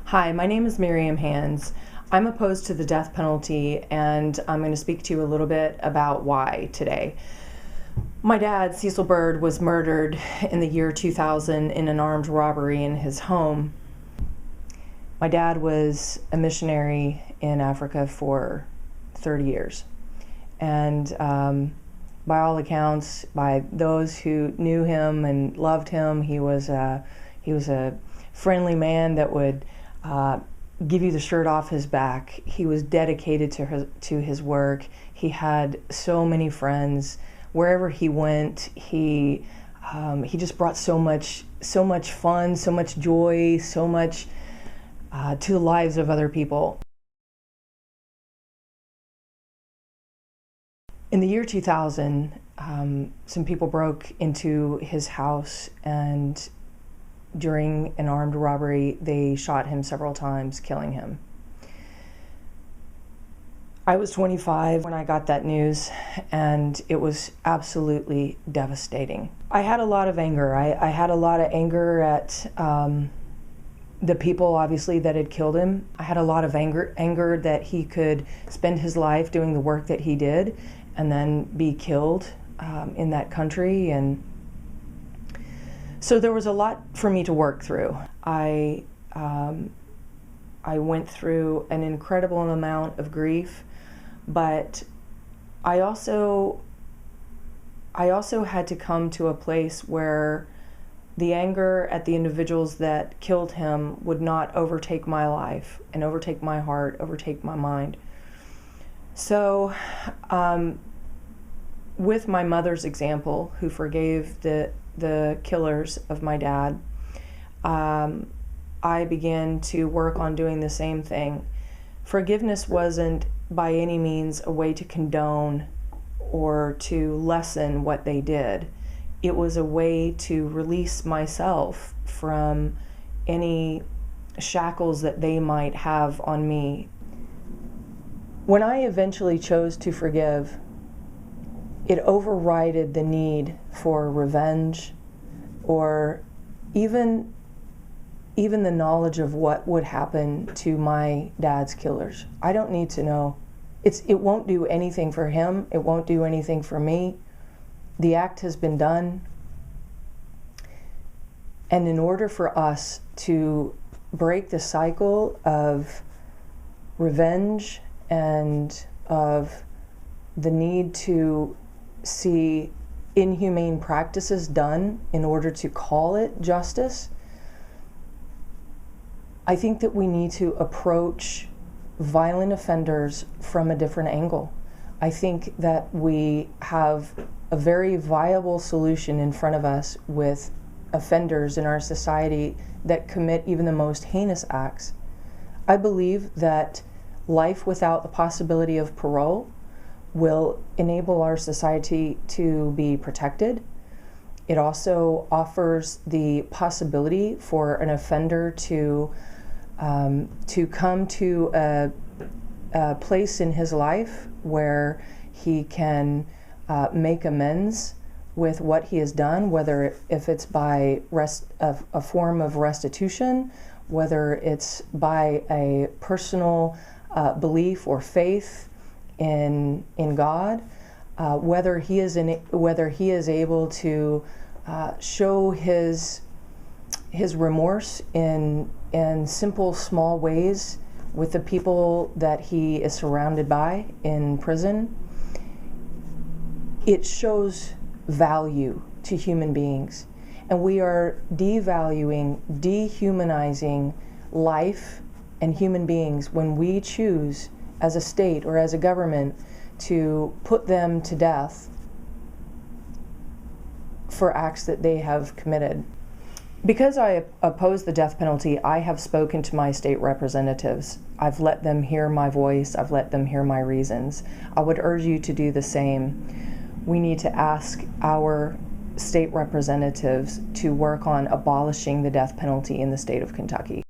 Hi, my name is Miriam Hans. I'm opposed to the death penalty, and I'm going to speak to you a little bit about why today. My dad, Cecil Byrd, was murdered in the year 2000 in an armed robbery in his home. My dad was a missionary in Africa for 30 years. And by all accounts, by those who knew him and loved him, he was a friendly man that would give you the shirt off his back. He was dedicated to his work. He had so many friends. Wherever he went, he just brought so much fun, so much joy, so much to the lives of other people. In the year 2000, some people broke into his house, and during an armed robbery, they shot him several times, killing him. I was 25 when I got that news, and it was absolutely devastating. I had a lot of anger. I had a lot of anger at the people, obviously, that had killed him. I had a lot of anger that he could spend his life doing the work that he did and then be killed in that country. And so there was a lot for me to work through. I went through an incredible amount of grief, but I also had to come to a place where the anger at the individuals that killed him would not overtake my life and overtake my heart, overtake my mind. So with my mother's example, who forgave the killers of my dad, I began to work on doing the same thing. Forgiveness wasn't by any means a way to condone or to lessen what they did. It was a way to release myself from any shackles that they might have on me. When I eventually chose to forgive, it overrided the need for revenge or even the knowledge of what would happen to my dad's killers. I don't need to know. It won't do anything for him. It won't do anything for me. The act has been done. And in order for us to break the cycle of revenge and of the need to see inhumane practices done in order to call it justice, I think that we need to approach violent offenders from a different angle. I think that we have a very viable solution in front of us with offenders in our society that commit even the most heinous acts. I believe that life without the possibility of parole will enable our society to be protected. It also offers the possibility for an offender to come to a place in his life where he can make amends with what he has done, whether if it's by a form of restitution, whether it's by a personal belief or faith in God, whether he is able to show his remorse in simple, small ways with the people that he is surrounded by in prison. It shows value to human beings, and we are devaluing, dehumanizing life and human beings when we choose as a state or as a government to put them to death for acts that they have committed. Because I oppose the death penalty, I have spoken to my state representatives. I've let them hear my voice. I've let them hear my reasons. I would urge you to do the same. We need to ask our state representatives to work on abolishing the death penalty in the state of Kentucky.